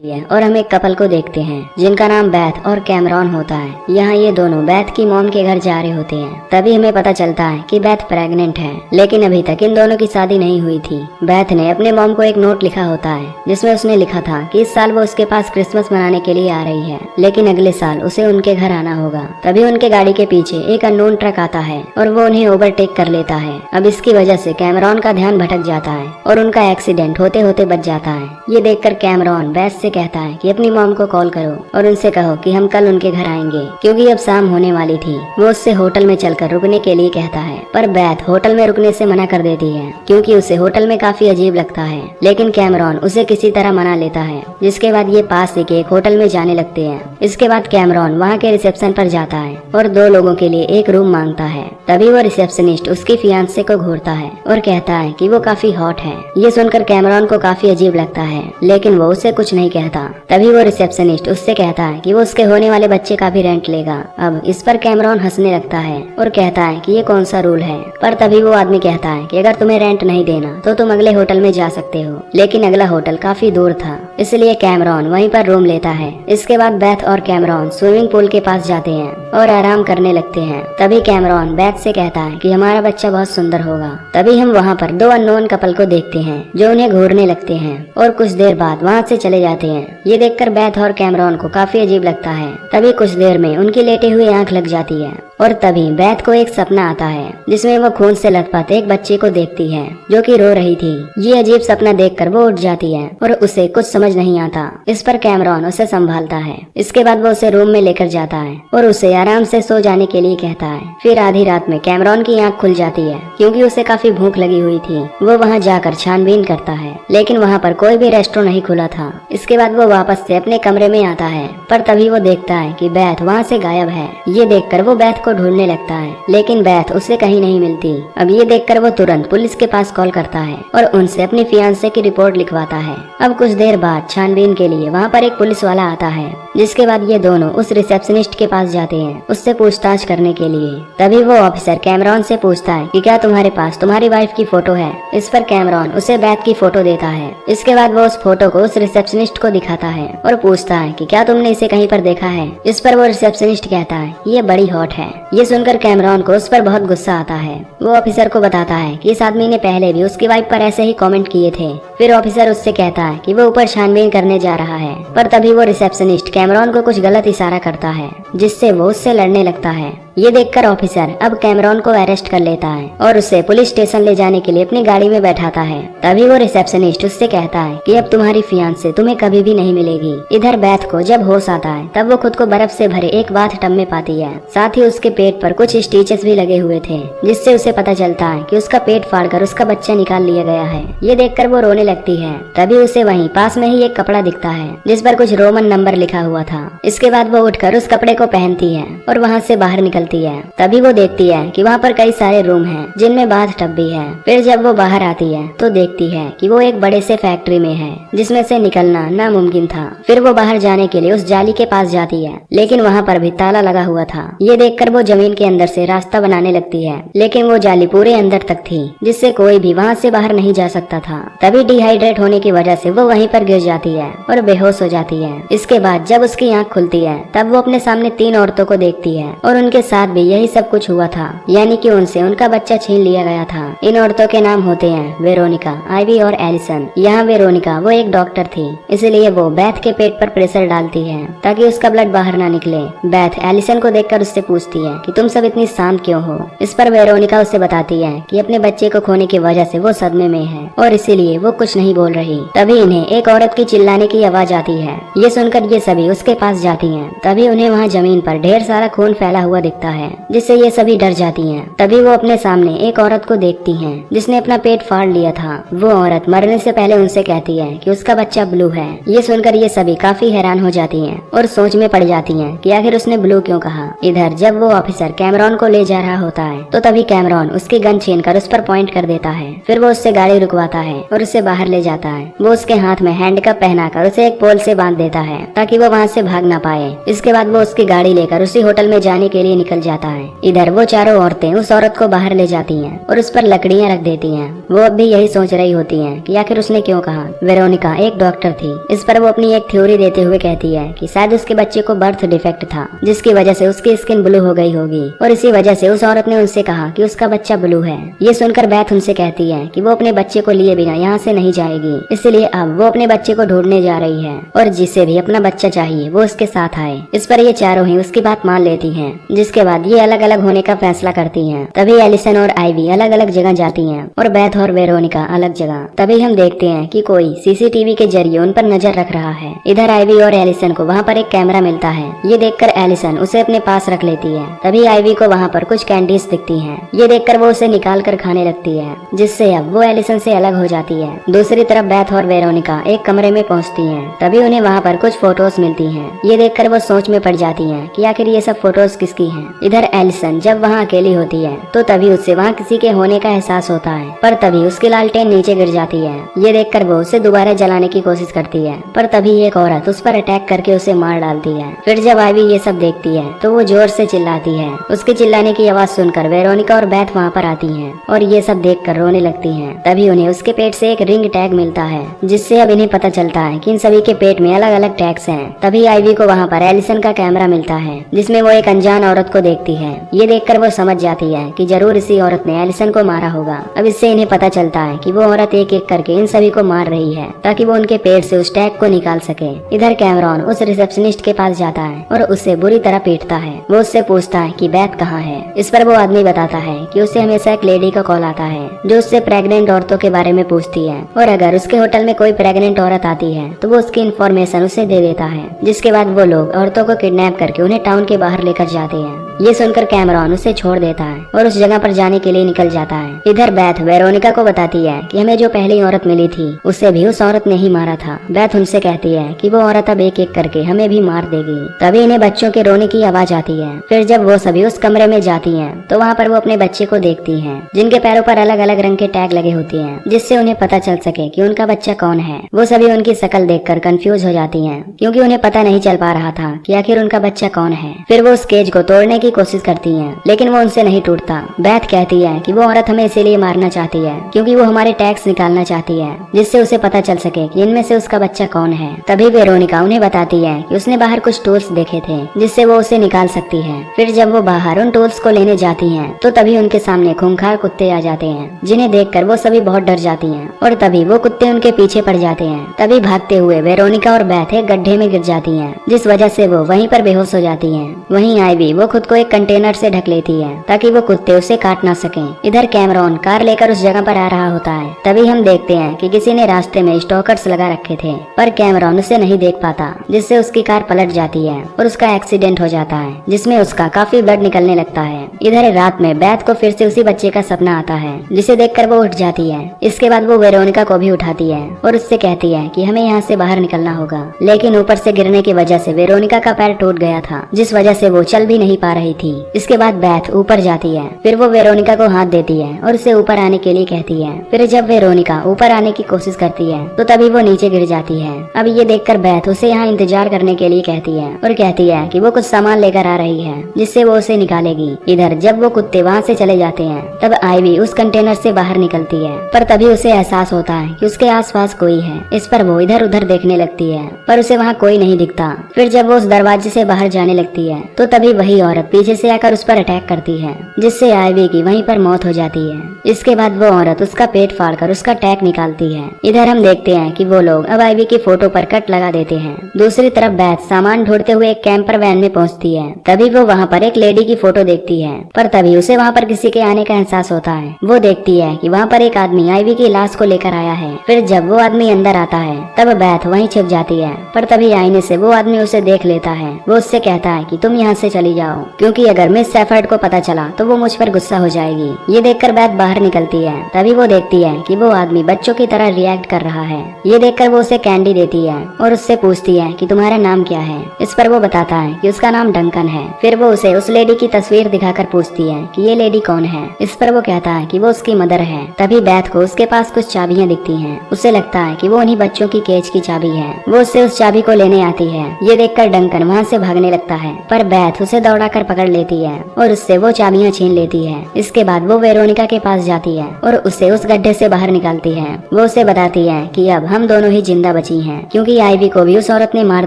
और हम एक कपल को देखते हैं जिनका नाम बैथ और कैमरॉन होता है। यहाँ ये दोनों बैथ की मॉम के घर जा रहे होते हैं। तभी हमें पता चलता है कि बैथ प्रेग्नेंट है, लेकिन अभी तक इन दोनों की शादी नहीं हुई थी। बैथ ने अपने मॉम को एक नोट लिखा होता है जिसमें उसने लिखा था कि इस साल वो उसके पास क्रिसमस मनाने के लिए आ रही है, लेकिन अगले साल उसे उनके घर आना होगा। तभी उनके गाड़ी के पीछे एक अननोन ट्रक आता है और वो उन्हें ओवरटेक कर लेता है। अब इसकी वजह से कैमरॉन का ध्यान भटक जाता है और उनका एक्सीडेंट होते होते बच जाता है। ये देखकर कैमरॉन बैथ से कहता है कि अपनी मॉम को कॉल करो और उनसे कहो कि हम कल उनके घर आएंगे, क्योंकि अब शाम होने वाली थी। वो उससे होटल में चलकर रुकने के लिए कहता है, पर बैथ होटल में रुकने से मना कर देती है क्योंकि उसे होटल में काफी अजीब लगता है। लेकिन कैमरॉन उसे किसी तरह मना लेता है, जिसके बाद ये पास ही के एक होटल में जाने लगते हैं। इसके बाद कैमरॉन वहाँ के रिसेप्शन पर जाता है और 2 लोगों के लिए एक रूम मांगता है। तभी वो रिसेप्शनिस्ट उसकी फियांसे को घूरता है और कहता है कि वो काफी हॉट है। ये सुनकर कैमरॉन को काफी अजीब लगता है, लेकिन वो उसे कुछ नहीं कहता। तभी वो रिसेप्शनिस्ट उससे कहता है कि वो उसके होने वाले बच्चे का भी रेंट लेगा। अब इस पर कैमरॉन हंसने लगता है और कहता है कि ये कौन सा रूल है। पर तभी वो आदमी कहता है कि अगर तुम्हें रेंट नहीं देना तो तुम अगले होटल में जा सकते हो, लेकिन अगला होटल काफी दूर था, इसलिए कैमरॉन वहीं पर रूम लेता है। इसके बाद बैथ और कैमरॉन स्विमिंग पूल के पास जाते हैं और आराम करने लगते हैं। तभी कैमरॉन बैथ से कहता है कि हमारा बच्चा बहुत सुंदर होगा। तभी हम वहाँ पर 2 अननोन कपल को देखते हैं जो उन्हें घूरने लगते हैं और कुछ देर बाद वहाँ से चले जाते हैं। ये देखकर बैथ और कैमरॉन को काफी अजीब लगता है। तभी कुछ देर में उनकी लेटे हुई आंख लग जाती है और तभी बैथ को एक सपना आता है जिसमें वो खून से लथपथ एक बच्चे को देखती है जो कि रो रही थी। ये अजीब सपना देखकर वो उठ जाती है और उसे कुछ समझ नहीं आता। इस पर कैमरॉन उसे संभालता है। इसके बाद वो उसे रूम में लेकर जाता है और उसे आराम से सो जाने के लिए कहता है। फिर आधी रात में कैमरॉन की आंख खुल जाती है क्योंकि उसे काफी भूख लगी हुई थी। वो वहाँ जाकर छानबीन करता है, लेकिन वहाँ पर कोई भी रेस्टोरेंट नहीं खुला था। इसके बाद वो वापस से अपने कमरे में आता है, पर तभी वो देखता है कि बैथ वहाँ से गायब है। ये देखकर वो बैथ को ढूंढने लगता है, लेकिन बैथ उसे कहीं नहीं मिलती। अब ये देखकर वो तुरंत पुलिस के पास कॉल करता है और उनसे अपनी फियांसे की रिपोर्ट लिखवाता है। अब कुछ देर बाद छानबीन के लिए वहाँ पर एक पुलिस वाला आता है, जिसके बाद ये दोनों उस रिसेप्शनिस्ट के पास जाते हैं उससे पूछताछ करने के लिए। तभी वो ऑफिसर कैमरॉन से पूछता है कि क्या तुम्हारे पास तुम्हारी वाइफ की फोटो है। इस पर कैमरॉन उसे बैथ की फोटो देता है। इसके बाद वो उस फोटो को उस रिसेप्शनिस्ट को दिखाता है और पूछता है कि क्या तुमने इसे कहीं पर देखा है। इस पर वो रिसेप्शनिस्ट कहता है ये बड़ी हॉट है। ये सुनकर कैमरॉन को उस पर बहुत गुस्सा आता है। वो ऑफिसर को बताता है कि इस आदमी ने पहले भी उसकी वाइफ पर ऐसे ही कमेंट किए थे। फिर ऑफिसर उससे कहता है कि वो ऊपर छानबीन करने जा रहा है, पर तभी वो रिसेप्शनिस्ट कैमरॉन को कुछ गलत इशारा करता है जिससे वो उससे लड़ने लगता है। ये देखकर ऑफिसर अब कैमरॉन को अरेस्ट कर लेता है और उसे पुलिस स्टेशन ले जाने के लिए अपनी गाड़ी में बैठाता है। तभी वो रिसेप्शनिस्ट उससे कहता है कि अब तुम्हारी फियांसे तुम्हें कभी भी नहीं मिलेगी। इधर बैथ को जब होश आता है तब वो खुद को बर्फ से भरे एक बाथ टब में पाती है। साथ ही उसके पेट पर कुछ स्टिचेस भी लगे हुए थे, जिससे उसे पता चलता है कि उसका पेट फाड़कर उसका बच्चा निकाल लिया गया है। ये देखकर वो रोने लगती है। तभी उसे वहीं पास में ही एक कपड़ा दिखता है जिस पर कुछ रोमन नंबर लिखा हुआ था। इसके बाद वो उठकर उस कपड़े को पहनती है और वहाँ से बाहर निकलती है। तभी वो देखती है कि वहाँ पर कई सारे रूम हैं जिनमें बाथ टब भी है। फिर जब वो बाहर आती है तो देखती है कि वो एक बड़े से फैक्ट्री में है जिसमें से निकलना नामुमकिन था। फिर वो बाहर जाने के लिए उस जाली के पास जाती है, लेकिन वहाँ पर भी ताला लगा हुआ था। ये देखकर वो जमीन के अंदर से रास्ता बनाने लगती है, लेकिन वो जाली पूरे अंदर तक थी जिससे कोई भी वहाँ से बाहर नहीं जा सकता था। तभी डिहाइड्रेट होने की वजह से वो वहीं पर गिर जाती है और बेहोश हो जाती है। इसके बाद जब उसकी आँख खुलती है तब वो अपने सामने 3 औरतों को देखती है और उनके साथ भी यही सब कुछ हुआ था, यानी कि उनसे उनका बच्चा छीन लिया गया था। इन औरतों के नाम होते हैं वेरोनिका, आइवी और एलिसन। यहाँ वेरोनिका वो एक डॉक्टर थी, इसलिए वो बैथ के पेट पर प्रेशर डालती है ताकि उसका ब्लड बाहर ना निकले। बैथ एलिसन को देखकर उससे पूछती है कि तुम सब इतनी शांत क्यों हो। इस पर वेरोनिका उससे बताती है कि अपने बच्चे को खोने की वजह से वो सदमे में है और इसीलिए वो कुछ नहीं बोल रही। तभी इन्हें एक औरत की चिल्लाने की आवाज आती है। ये सुनकर ये सभी उसके पास जाती हैं। तभी उन्हें वहाँ जमीन पर ढेर सारा खून फैला हुआ दिखता है, जिससे ये सभी डर जाती हैं। तभी वो अपने सामने एक औरत को देखती हैं जिसने अपना पेट फाड़ लिया था। वो औरत मरने से पहले उनसे कहती है कि उसका बच्चा ब्लू है। ये सुनकर ये सभी काफी हैरान हो जाती हैं और सोच में पड़ जाती हैं कि आखिर उसने ब्लू क्यों कहा। इधर जब वो ऑफिसर कैमरॉन को ले जा रहा होता है तो तभी कैमरॉन उसकी गन छीनकर उस पर पॉइंट कर देता है। फिर वो उससे गाड़ी रुकवाता है और उसे बाहर ले जाता है। वो उसके हाथ में हैंडकप पहनाकर उसे एक पोल से बांध देता है ताकि वो वहाँ से भाग ना पाए। इसके बाद वो उसकी गाड़ी लेकर उसी होटल में जाने के लिए निकल निकल जाता है। इधर वो चारों औरतें उस औरत को बाहर ले जाती हैं और उस पर लकड़ियां रख देती हैं। वो अब भी यही सोच रही होती हैं कि आखिर उसने क्यों कहा। वेरोनिका एक डॉक्टर थी। इस पर वो अपनी एक थ्योरी देते हुए कहती है कि शायद उसके बच्चे को बर्थ डिफेक्ट था, जिसकी वजह से उसकी स्किन ब्लू हो गई होगी और इसी वजह से उस औरत ने उनसे कहा कि उसका बच्चा ब्लू है। ये सुनकर बैथ उनसे कहती है कि वो अपने बच्चे को लिए बिना यहाँ से नहीं जाएगी, इसलिए अब वो अपने बच्चे को ढूंढने जा रही है और जिसे भी अपना बच्चा चाहिए वो उसके साथ आए। इस पर ये चारों ही उसकी बात मान लेती हैं, जिसके बाद ये अलग अलग होने का फैसला करती हैं। तभी एलिसन और आइवी अलग अलग जगह जाती हैं और बैथ और वेरोनिका अलग जगह। तभी हम देखते हैं कि कोई सीसीटीवी के जरिए उन पर नजर रख रहा है। इधर आइवी और एलिसन को वहाँ पर एक कैमरा मिलता है। ये देखकर एलिसन उसे अपने पास रख लेती है। तभी आइवी को वहाँ पर कुछ कैंडीज दिखती हैं। ये देखकर वो उसे निकाल कर खाने लगती है, जिससे अब वो एलिसन से अलग हो जाती है। दूसरी तरफ बैथ और वेरोनिका एक कमरे में पहुँचती है। तभी उन्हें वहाँ पर कुछ फोटोज मिलती हैं। ये देखकर वो सोच में पड़ जाती हैं कि आखिर ये सब फोटोज किसकी हैं। इधर एलिसन जब वहाँ अकेली होती है तो तभी उससे वहाँ किसी के होने का एहसास होता है, पर तभी उसकी लालटेन नीचे गिर जाती है। ये देखकर वो उसे दोबारा जलाने की कोशिश करती है, पर तभी एक औरत उस पर अटैक करके उसे मार डालती है। फिर जब आइवी ये सब देखती है तो वो जोर से चिल्लाती है। उसके चिल्लाने की आवाज सुनकर वेरोनिका और बैथ वहाँ पर आती हैं और ये सब देखकर रोने लगती हैं। तभी उन्हें उसके पेट से एक रिंग टैग मिलता है, जिससे अब इन्हें पता चलता है कि इन सभी के पेट में अलग अलग टैग्स हैं। तभी आइवी को वहाँ पर एलिसन का कैमरा मिलता है, जिसमें वो एक अनजान औरत को देखती है। ये देखकर वो समझ जाती है कि जरूर इसी औरत ने एलिसन को मारा होगा। अब इससे इन्हें पता चलता है कि वो औरत एक एक करके इन सभी को मार रही है, ताकि वो उनके पेट से उस टैग को निकाल सके। इधर कैमरॉन उस रिसेप्शनिस्ट के पास जाता है और उसे बुरी तरह पीटता है। वो उससे पूछता है कि बैथ कहाँ है। इस पर वो आदमी बताता है कि उसे हमेशा एक लेडी का कॉल आता है, जो उससे प्रेग्नेंट औरतों के बारे में पूछती है, और अगर उसके होटल में कोई प्रेग्नेंट औरत आती है तो वो उसकी इन्फॉर्मेशन उसे दे देता है। जिसके बाद वो लोग औरतों को किडनैप करके उन्हें टाउन के बाहर लेकर जाते हैं। ये सुनकर कैमरॉन उसे छोड़ देता है और उस जगह पर जाने के लिए निकल जाता है। इधर बैथ वेरोनिका को बताती है कि हमें जो पहली औरत मिली थी उसे भी उस औरत ने ही मारा था। बैथ उनसे कहती है कि वो औरत अब एक एक करके हमें भी मार देगी। तभी इन्हें बच्चों के रोने की आवाज आती है। फिर जब वो सभी उस कमरे में जाती हैं तो वहाँ पर वो अपने बच्चे को देखती हैं, जिनके पैरों पर अलग अलग रंग के टैग लगे होते हैं, जिससे उन्हें पता चल सके कि उनका बच्चा कौन है। वो सभी उनकी शक्ल देखकर कंफ्यूज हो जाती हैं, क्योंकि उन्हें पता नहीं चल पा रहा था कि आखिर उनका बच्चा कौन है। फिर वो उस केज को तोड़ने की कोशिश करती हैं, लेकिन वो उनसे नहीं टूटता। बैथ कहती है कि वो औरत हमें इसीलिए मारना चाहती है क्योंकि वो हमारे टैग्स निकालना चाहती है, जिससे उसे पता चल सके कि इनमें से उसका बच्चा कौन है। तभी वेरोनिका उन्हें बताती है कि उसने बाहर कुछ टूल्स देखे थे, जिससे वो उसे निकाल सकती है। फिर जब वो बाहर उन टूल्स को लेने जाती हैं तो तभी उनके सामने खूंखार कुत्ते आ जाते हैं, जिन्हें देखकर वो सभी बहुत डर जाती हैं और तभी वो कुत्ते उनके पीछे पड़ जाते हैं। तभी भागते हुए वेरोनिका और बैथ एक गड्ढे में गिर जाती हैं, जिस वजह से वो वहीं पर बेहोश हो जाती हैं। वहीं आइवी वो खुद को एक कंटेनर से ढक लेती है ताकि वो कुत्ते उसे काट ना सकें। इधर कैमरॉन कार लेकर उस जगह पर आ रहा होता है। तभी हम देखते हैं कि किसी ने रास्ते में स्टॉकर्स लगा रखे थे, पर कैमरॉन उसे नहीं देख पाता, जिससे उसकी कार पलट जाती है और उसका एक्सीडेंट हो जाता है, जिसमें उसका काफी ब्लड निकलने लगता है। इधर रात में बैथ को फिर से उसी बच्चे का सपना आता है, जिसे देखकर वो उठ जाती है। इसके बाद वो वेरोनिका को भी उठाती है और उससे कहती है कि हमें यहाँ से बाहर निकलना होगा, लेकिन ऊपर से गिरने की वजह से वेरोनिका का पैर टूट गया था, जिस वजह से वो चल भी नहीं पा रही थी। इसके बाद बैथ ऊपर जाती है। फिर वो वेरोनिका को हाथ देती है और उसे ऊपर आने के लिए कहती है। फिर जब वेरोनिका ऊपर आने की कोशिश करती है तो तभी वो नीचे गिर जाती है। अब ये देखकर बैथ उसे यहाँ इंतजार करने के लिए कहती है और कहती है कि वो कुछ सामान लेकर आ रही है, जिससे वो उसे निकालेगी। इधर जब वो कुत्ते वहाँ से चले जाते हैं तब आइवी उस कंटेनर से बाहर निकलती है, पर तभी उसे एहसास होता है कि उसके आसपास कोई है। इस पर वो इधर उधर देखने लगती है, पर उसे वहाँ कोई नहीं दिखता। फिर जब वो उस दरवाजे से बाहर जाने लगती है तो तभी वही औरत पीछे से आकर उस पर अटैक करती है, जिससे आइवी की वहीं पर मौत हो जाती है। इसके बाद वो औरत उसका पेट फाड़कर उसका टैग निकालती है। इधर हम देखते हैं कि वो लोग अब आइवी की फोटो पर कट लगा देते हैं। दूसरी तरफ बैथ सामान ढूंढते हुए एक कैंपर वैन में पहुंचती है। तभी वो वहाँ पर एक लेडी की फोटो देखती है, पर तभी उसे वहाँ पर किसी के आने का एहसास होता है। वो देखती है कि वहाँ पर एक आदमी आइवी की लाश को लेकर आया है। फिर जब वो आदमी अंदर आता है तब बैथ वहीं छिप जाती है, पर तभी आईने से वो आदमी उसे देख लेता है। वो उससे कहता है कि तुम यहाँ से चली जाओ, क्योंकि अगर मिस सेफर्ड को पता चला तो वो मुझ पर गुस्सा हो जाएगी। ये देखकर बैथ बाहर निकलती है। तभी वो देखती है कि वो आदमी बच्चों की तरह रिएक्ट कर रहा है। ये देखकर वो उसे कैंडी देती है और उससे पूछती है कि तुम्हारा नाम क्या है। इस पर वो बताता है कि उसका नाम डंकन है। फिर वो उसे उस लेडी की तस्वीर दिखाकर पूछती है कि ये लेडी कौन है। इस पर वो कहता है कि वो उसकी मदर है। तभी बैथ को उसके पास कुछ चाबियां दिखती हैं। उसे लगता है कि वो उन्हीं बच्चों की केज की चाबी है। वो उससे उस चाबी को लेने आती है। ये देखकर डंकन वहाँ से भागने लगता है, पर बैथ उसे दौड़ाकर पकड़ लेती है और उससे वो चाबियां छीन लेती है। इसके बाद वो वेरोनिका के पास जाती है और उसे उस गड्ढे से बाहर निकालती है। वो उसे बताती है कि अब हम दोनों ही जिंदा बची हैं, क्योंकि आइवी को भी उस औरत ने मार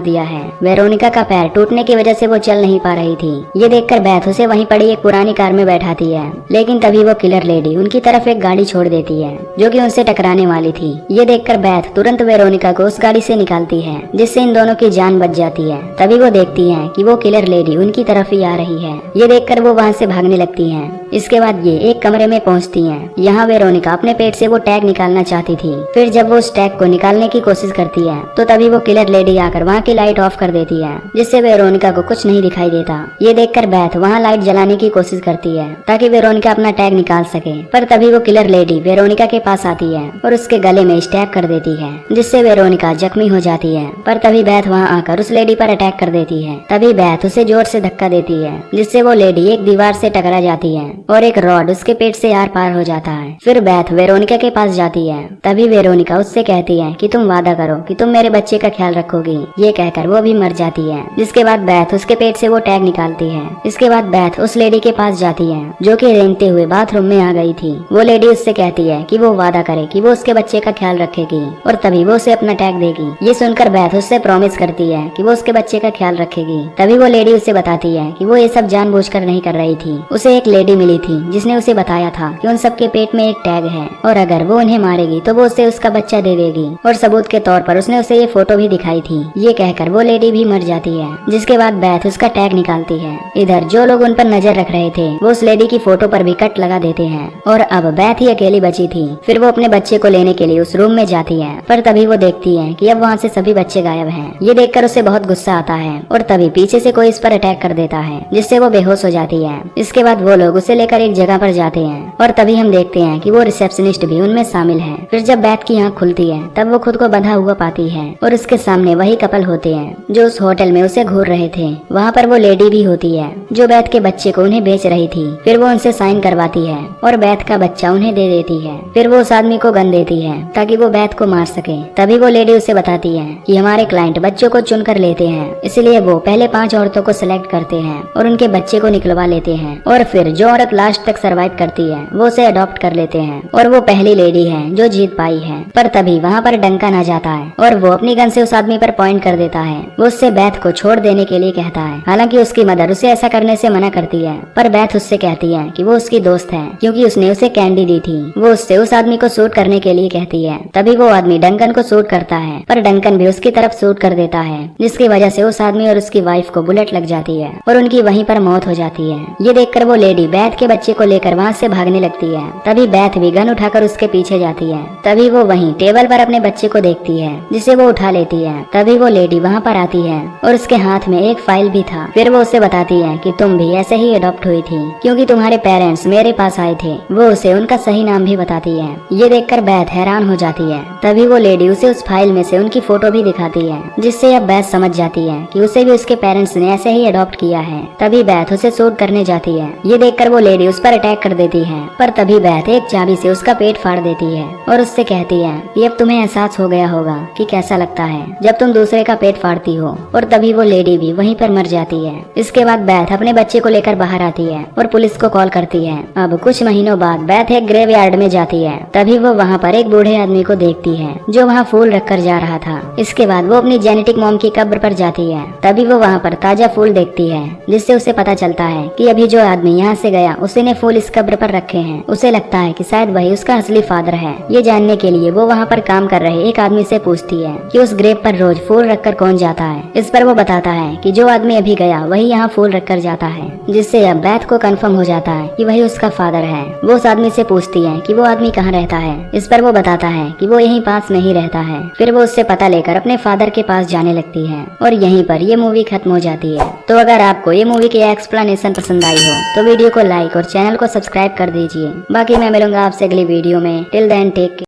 दिया है। वेरोनिका का पैर टूटने की वजह से वो चल नहीं पा रही थी। ये देखकर बैथ उसे वहीं पड़ी एक पुरानी कार में बैठाती है, लेकिन तभी वो किलर लेडी उनकी तरफ एक गाड़ी छोड़ देती है जो कि उनसे टकराने वाली थी। ये देखकर बैथ तुरंत वेरोनिका को उस गाड़ी से निकालती है, जिससे इन दोनों की जान बच जाती है। तभी वो देखती है कि वो किलर लेडी उनकी तरफ ही आ रही है। ये देखकर वो वहाँ से भागने लगती है। इसके बाद ये एक कमरे में पहुँचती है। यहाँ वेरोनिका अपने पेट से वो टैग निकालना चाहती थी। फिर जब वो उस टैग को निकालने की कोशिश करती है तो तभी वो किलर लेडी आकर वहाँ की लाइट ऑफ कर देती है, जिससे वेरोनिका को कुछ नहीं दिखाई देता। ये देखकर बैथ वहाँ लाइट जलाने की कोशिश करती है ताकि वेरोनिका अपना टैग निकाल सके, पर तभी वो किलर लेडी वेरोनिका के पास आती है और उसके गले में स्टैब कर देती है, जिससे वेरोनिका जख्मी हो जाती है। पर तभी बैथ वहाँ आकर उस लेडी पर अटैक कर देती है। तभी बैथ उसे जोर से धक्का देती है, जिससे वो लेडी एक दीवार से टकरा जाती है और एक रॉड उसके पेट से आर पार हो जाता है। फिर बैथ वेरोनिका के पास जाती है। तभी वेरोनिका उससे कहती है कि तुम वादा करो कि तुम मेरे बच्चे का ख्याल रखोगी। ये कहकर वो भी मर जाती है। जिसके बाद बैथ उसके पेट से वो टैग निकालती है। इसके बाद बैथ उस लेडी के पास जाती है जो कि रेंगते हुए बाथरूम में आ गई थी। वो लेडी उससे कहती है कि वो वादा करे कि वो उसके बच्चे का ख्याल रखेगी और तभी वो उसे अपना टैग देगी। ये सुनकर बैथ उससे प्रॉमिस करती है कि वो उसके बच्चे का ख्याल रखेगी। तभी वो लेडी उसे बताती है कि वो ये सब जानबूझकर नहीं कर रही थी। उसे एक लेडी मिली थी जिसने उसे बताया था कि उन सबके पेट में एक टैग है और अगर वो उन्हें मारेगी तो वो उसे उसका बच्चा दे देगी, और सबूत के तौर पर उसने उसे ये फोटो भी दिखाई थी। ये कहकर वो लेडी भी मर जाती है। जिसके बाद बैथ उसका टैग निकालती है। इधर जो लोग उन पर नजर रख रहे थे वो उस लेडी की फोटो पर भी कट लगा देते हैं और अब बैथ ही अकेली बची थी। फिर वो अपने बच्चे को लेने के लिए उस रूम में जाती है, पर तभी वो देखती है कि अब वहाँ से सभी बच्चे गायब हैं। ये देखकर उसे बहुत गुस्सा आता है और तभी पीछे से कोई इस पर अटैक कर देता है, जिससे वो बेहोश हो जाती है। इसके बाद वो लोग उसे लेकर एक जगह पर जाते हैं और तभी हम देखते हैं कि वो रिसेप्शनिस्ट भी उनमें शामिल है। फिर जब बैथ की आँख खुलती है तब वो खुद को बंधा हुआ पाती है और उसके सामने वही कपल होते हैं जो उस होटल में उसे घूर रहे थे। वहाँ पर वो लेडी भी होती है जो बैथ के बच्चे को उन्हें बेच रही थी। फिर वो उनसे साइन करवाती है और बैथ का बच्चा उन्हें दे देती है। फिर वो उस आदमी को गन देती है ताकि वो बैथ को मार सके। तभी वो लेडी उसे बताती है कि हमारे क्लाइंट बच्चों को चुनकर लेते हैं, इसलिए वो पहले 5 औरतों को सिलेक्ट करते हैं और उनके बच्चे को निकलवा लेते हैं, और फिर जो औरत लास्ट तक सरवाइव करती है वो उसे अडॉप्ट कर लेते हैं और वो पहली लेडी है जो जीत पाई है। पर तभी वहाँ पर डंकन आ जाता है और वो अपनी गन से उस आदमी पर पॉइंट कर देता है। वो उससे बैथ को छोड़ देने के लिए कहता है। हालांकि उसकी मदर उसे ऐसा करने से मना करती है, पर बैथ उससे कहती है कि वो उसकी दोस्त है क्योंकि उसने उसे कैंडी दी थी। वो उससे उस आदमी को शूट करने के लिए कहती है। तभी वो आदमी डंकन को शूट करता है, पर डंकन भी उसकी तरफ शूट कर देता है, जिसकी वजह से उस आदमी और उसकी वाइफ को बुलेट लग जाती है और उनकी वहीं पर मौत हो जाती है। ये देखकर वो लेडी बैथ के बच्चे को लेकर वहाँ से भागने लगती है। तभी बैथ भी गन उठाकर उसके पीछे जाती है। तभी वो वहीं टेबल पर अपने बच्चे को देखती है, जिसे वो उठा लेती है। तभी वो लेडी वहाँ पर आती है और उसके हाथ में एक फाइल भी था। फिर वो उसे बताती है कि तुम भी ऐसे ही अडॉप्ट हुई थी क्योंकि तुम्हारे पेरेंट्स मेरे पास आए थे। वो उसे उनका सही नाम भी बताती है। ये देखकर बैथ हैरान हो जाती है। तभी वो लेडी उसे उस फाइल में से उनकी फोटो भी दिखाती है, जिससे अब बैथ समझ जाती है कि उसे भी उसके पेरेंट्स ने ऐसे ही अडॉप्ट किया है। तभी बैथ उसे शूट करने जाती है। ये देखकर वो लेडी उस पर अटैक कर देती है, पर तभी बैथ एक चाबी से उसका पेट फाड़ देती है और उससे कहती है कि अब तुम्हें एहसास हो गया होगा कि कैसा लगता है जब तुम दूसरे का पेट फाड़ती हो। और तभी वो लेडी भी वहीं पर मर जाती है। इसके बाद बैथ अपने बच्चे को लेकर बाहर आती है और पुलिस को कॉल करती है। अब कुछ महीनों बाद बैथ एक ग्रेवयार्ड में जाती है। तभी वो वहाँ पर एक बूढ़े आदमी को देखती है जो वहाँ फूल रखकर जा रहा था। इसके बाद वो अपनी जेनेटिक मॉम की कब्र पर जाती है। तभी वो वहाँ पर ताजा फूल देखती है, जिससे उसे पता चलता है कि अभी जो आदमी यहाँ से गया उसी ने फूल इस कब्र पर रखे हैं। उसे लगता है कि शायद वही उसका असली फादर है। ये जानने के लिए वो वहाँ पर काम कर रहे एक आदमी से पूछती है कि उस ग्रेव पर रोज फूल रखकर कौन जाता है। इस पर वो बताता है कि जो आदमी अभी गया वही यहाँ फूल रखकर जाता है, जिससे अब बैथ को कंफर्म हो जाता है कि वही उसका फादर है। वो उस आदमी से पूछती है कि वो आदमी कहाँ रहता है। इस पर वो बताता है कि वो यहीं पास में ही रहता है। फिर वो उससे पता लेकर अपने फादर के पास जाने लगती है और यहीं पर ये मूवी खत्म हो जाती है। तो अगर आपको ये मूवी की एक्सप्लेनेशन पसंद आई हो तो वीडियो को लाइक और चैनल को सब्सक्राइब कर दीजिए। बाकी मैं मिलूंगा आपसे अगली वीडियो में। Till then take care.